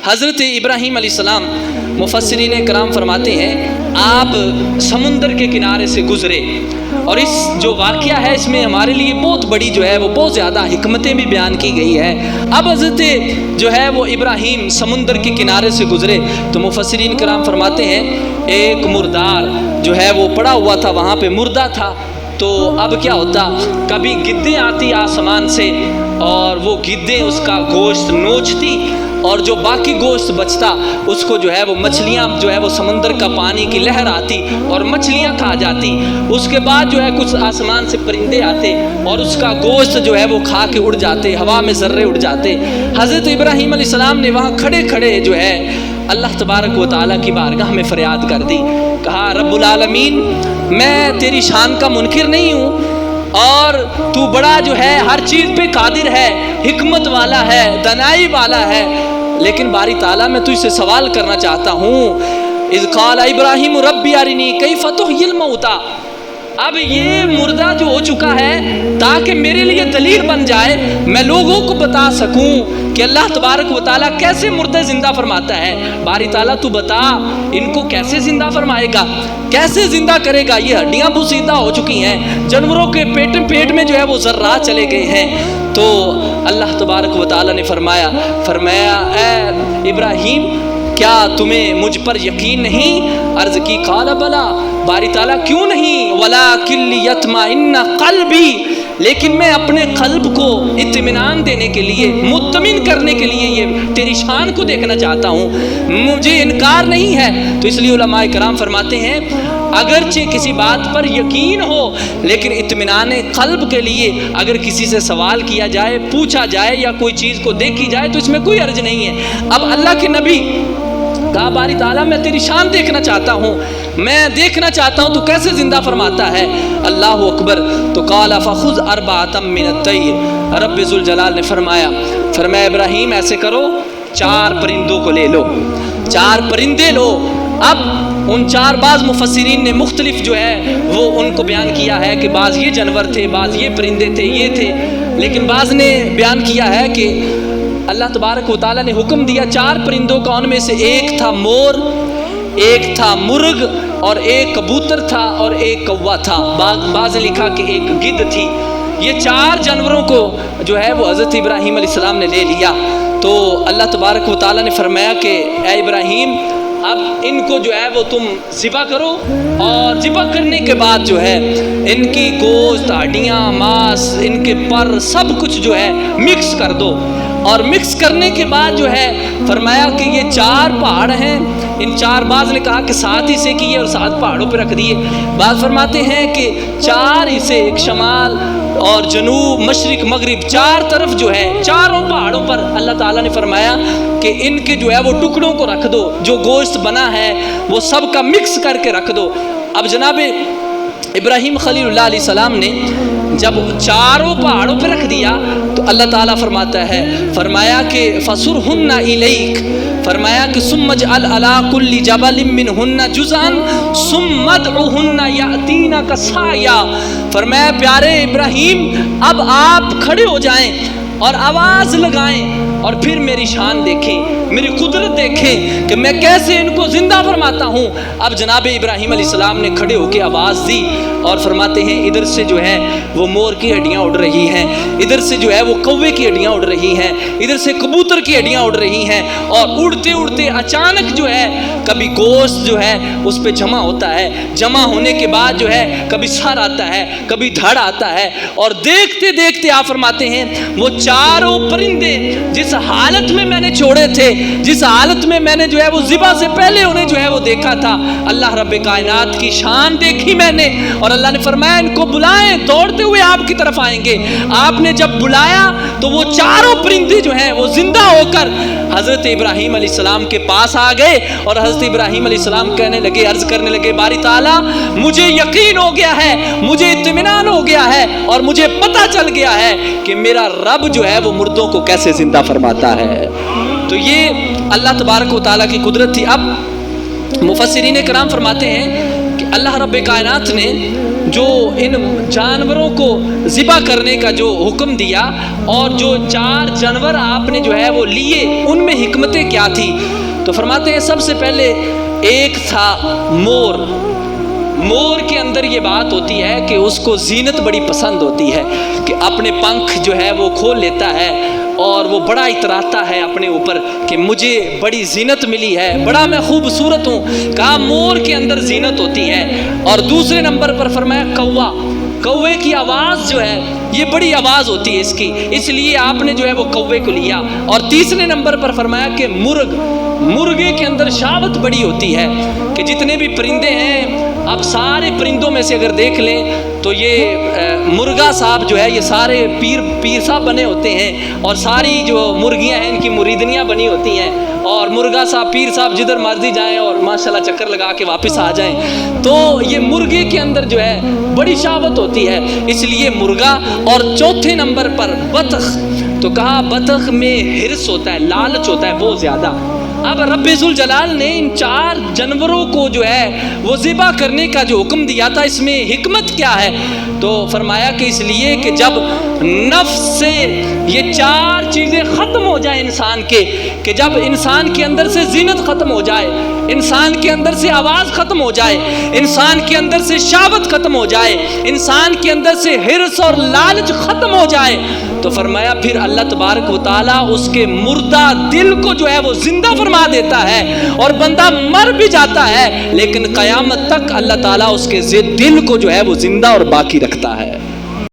حضرت ابراہیم علیہ السلام مفسرین کرام فرماتے ہیں آپ سمندر کے کنارے سے گزرے، اور اس جو واقعہ ہے اس میں ہمارے لیے بہت بڑی جو ہے وہ بہت زیادہ حکمتیں بھی بیان کی گئی ہے۔ اب حضرت جو ہے وہ ابراہیم سمندر کے کنارے سے گزرے تو مفسرین کرام فرماتے ہیں ایک مردار جو ہے وہ پڑا ہوا تھا، وہاں پہ مردہ تھا۔ تو اب کیا ہوتا، کبھی گدیں آتی آسمان سے اور وہ گدیں اس کا گوشت نوچتی، اور جو باقی گوشت بچتا اس کو جو ہے وہ مچھلیاں جو ہے وہ سمندر کا پانی کی لہر آتی اور مچھلیاں کھا جاتی۔ اس کے بعد جو ہے کچھ آسمان سے پرندے آتے اور اس کا گوشت جو ہے وہ کھا کے اڑ جاتے، ہوا میں ذرے اڑ جاتے۔ حضرت ابراہیم علیہ السلام نے وہاں کھڑے کھڑے جو ہے اللہ تبارک و تعالیٰ کی بارگاہ میں فریاد کر دی، کہا رب العالمین میں تیری شان کا منکر نہیں ہوں، اور تو بڑا جو ہے ہر چیز پہ قادر ہے، حکمت والا ہے، دانائی والا ہے، لیکن باری تعالیٰ میں تجھ سے سوال کرنا چاہتا ہوں۔ اذ قال ابراہیم ربی ارنی کیف تحیی الموتیٰ، اب یہ مردہ جو ہو چکا ہے تاکہ میرے لیے دلیل بن جائے، میں لوگوں کو بتا سکوں کہ اللہ تبارک و تعالیٰ کیسے مردہ زندہ فرماتا ہے۔ باری تعالیٰ تو بتا ان کو کیسے زندہ فرمائے گا، کیسے زندہ کرے گا، یہ ہڈیاں بوسیدہ ہو چکی ہیں، جانوروں کے پیٹ میں جو ہے وہ ذرات چلے گئے ہیں۔ تو اللہ تبارک و تعالیٰ نے فرمایا اے ابراہیم کیا تمہیں مجھ پر یقین نہیں؟ عرض کی قال بلا، باری تعالیٰ کیوں نہیں، ولیکن لیطمئن قلبی، لیکن میں اپنے قلب کو اطمینان دینے کے لیے، مطمئن کرنے کے لیے یہ تیری شان کو دیکھنا چاہتا ہوں، مجھے انکار نہیں ہے۔ تو اس لیے علماء کرام فرماتے ہیں اگرچہ کسی بات پر یقین ہو لیکن اطمینان قلب کے لیے اگر کسی سے سوال کیا جائے، پوچھا جائے یا کوئی چیز کو دیکھی جائے تو اس میں کوئی حرج نہیں ہے۔ اب اللہ کے نبی کہا باری تعالیٰ میں تیری شان دیکھنا چاہتا ہوں، میں دیکھنا چاہتا ہوں تو کیسے زندہ فرماتا ہے۔ اللہ اکبر۔ تو قال فخذ اربعۃ من الطیر، رب ذوالجلال نے فرمایا ابراہیم ایسے کرو 4 پرندوں کو لے لو، 4 پرندے لو۔ اب ان 4 بعض مفسرین نے مختلف جو ہے وہ ان کو بیان کیا ہے کہ بعض یہ جانور تھے، بعض یہ پرندے تھے، یہ تھے، لیکن بعض نے بیان کیا ہے کہ اللہ تبارک و تعالیٰ نے حکم دیا 4 پرندوں کا، ان میں سے ایک تھا مور، ایک تھا مرغ، اور ایک کبوتر تھا، اور ایک کوا تھا، بعض نے لکھا کہ ایک گدھ تھی۔ یہ 4 جانوروں کو جو ہے وہ حضرت ابراہیم علیہ السلام نے لے لیا۔ تو اللہ تبارک و تعالیٰ نے فرمایا کہ اے ابراہیم اب ان کو جو ہے وہ تم ذبح کرو، اور ذبح کرنے کے بعد جو ہے ان کی گوشت، ہڈیاں، ماس، ان کے پر سب کچھ جو ہے مکس کر دو، اور مکس کرنے کے بعد جو ہے فرمایا کہ یہ 4 پہاڑ ہیں، ان 4 بعض نے کہا کہ 7 حصے کیے اور 7 پہاڑوں پہ رکھ دیے، بعض فرماتے ہیں کہ 4 حصے، ایک شمال اور جنوب، مشرق، مغرب، 4 طرف جو ہے 4 پہاڑوں پر اللہ تعالیٰ نے فرمایا کہ ان کے جو ہے وہ ٹکڑوں کو رکھ دو، جو گوشت بنا ہے وہ سب کا مکس کر کے رکھ دو۔ اب جناب ابراہیم خلیل اللہ علیہ السلام نے جب 4 پہاڑوں پہ رکھ دیا تو اللہ تعالیٰ فرمایا کہ فَصُرْهُنَّ إِلَيْكَ، فرمایا کہ ثُمَّ اجْعَلْ عَلَىٰ كُلِّ جَبَلٍ مِّنْهُنَّ جُزْءًا ثُمَّ ادْعُهُنَّ يَأْتِينَكَ سَعْيًا، فرمایا پیارے ابراہیم اب آپ کھڑے ہو جائیں اور آواز لگائیں اور پھر میری شان دیکھیں، میری قدرت دیکھیں کہ میں کیسے ان کو زندہ فرماتا ہوں۔ اب جناب ابراہیم علیہ السلام نے کھڑے ہو کے آواز دی اور فرماتے ہیں ادھر سے جو ہے وہ مور کی ہڈیاں اڑ رہی ہیں، ادھر سے جو ہے وہ کوے کی ہڈیاں اڑ رہی ہیں، ادھر سے کبوتر کی ہڈیاں اڑ رہی ہیں، اور اڑتے اڑتے اچانک جو ہے کبھی گوشت جو ہے اس پہ جمع ہوتا ہے، جمع ہونے کے بعد جو ہے کبھی سر آتا ہے، کبھی دھڑ آتا ہے، اور دیکھتے دیکھتے آپ فرماتے ہیں وہ 4 پرندے جس حالت میں نے چھوڑے تھے، جس حالت میں نے جو ہے وہ ذبح سے پہلے انہیں جو ہے وہ دیکھا تھا، اللہ رب کائنات کی شان دیکھی میں نے، اور اللہ نے فرمایا ان کو بلائیں، دوڑتے ہوئے آپ کی طرف آئیں گے۔ آپ نے جب بلایا تو وہ 4 پرندے جو ہیں وہ زندہ ہو کر حضرت ابراہیم علیہ السلام کے پاس آ گئے، اور حضرت ابراہیم علیہ السلام کہنے لگے، عرض کرنے لگے باری تعالیٰ مجھے یقین ہو گیا ہے، مجھے اطمینان ہو گیا ہے، اور مجھے پتہ چل گیا ہے کہ میرا رب جو ہے وہ مردوں کو کیسے زندہ فرماتا ہے۔ تو یہ اللہ تبارک و تعالیٰ کی قدرت تھی۔ اب مفسرین کرام فرماتے ہیں کہ اللہ رب کائنات نے جو ان جانوروں کو ذبح کرنے کا جو حکم دیا اور جو 4 جانور آپ نے جو ہے وہ لیے، ان میں حکمتیں کیا تھی؟ تو فرماتے ہیں سب سے پہلے ایک تھا مور۔ مور کے اندر یہ بات ہوتی ہے کہ اس کو زینت بڑی پسند ہوتی ہے کہ اپنے پنکھ جو ہے وہ کھول لیتا ہے اور وہ بڑا اتراتا ہے اپنے اوپر کہ مجھے بڑی زینت ملی ہے، بڑا میں خوبصورت ہوں۔ کہا مور کے اندر زینت ہوتی ہے۔ اور دوسرے نمبر پر فرمایا کوا۔ کوے کی آواز جو ہے یہ بڑی آواز ہوتی ہے اس کی، اس لیے آپ نے جو ہے وہ کوے کو لیا۔ اور تیسرے نمبر پر فرمایا کہ مرغ۔ مرغے کے اندر شاوت بڑی ہوتی ہے کہ جتنے بھی پرندے ہیں، آپ سارے پرندوں میں سے اگر دیکھ لیں تو یہ مرغا صاحب جو ہے یہ سارے پیر صاحب بنے ہوتے ہیں، اور ساری جو مرغیاں ہیں ان کی مریدنیاں بنی ہوتی ہیں، اور مرغا صاحب پیر صاحب جدھر مرضی جائیں اور ماشاءاللہ چکر لگا کے واپس آ جائیں۔ تو یہ مرغے کے اندر جو ہے بڑی شاوت ہوتی ہے، اس لیے مرغا۔ اور چوتھے نمبر پر بطخ۔ تو کہا بطخ میں ہرس ہوتا ہے، لالچ ہوتا ہے بہت زیادہ۔ اب رب ذوالجلال نے ان 4 جانوروں کو جو ہے وہ ذبح کرنے کا جو حکم دیا تھا، اس میں حکمت کیا ہے؟ تو فرمایا کہ اس لیے کہ جب نفس سے یہ 4 چیزیں ختم ہو جائیں انسان کے، کہ جب انسان کے اندر سے زینت ختم ہو جائے، انسان کے اندر سے آواز ختم ہو جائے، انسان کے اندر سے شہوت ختم ہو جائے، انسان کے اندر سے حرص اور لالچ ختم ہو جائے، تو فرمایا پھر اللہ تبارک و تعالیٰ اس کے مردہ دل کو جو ہے وہ زندہ فرما دیتا ہے، اور بندہ مر بھی جاتا ہے لیکن قیامت تک اللہ تعالیٰ اس کے دل کو جو ہے وہ زندہ اور باقی رکھتا ہے۔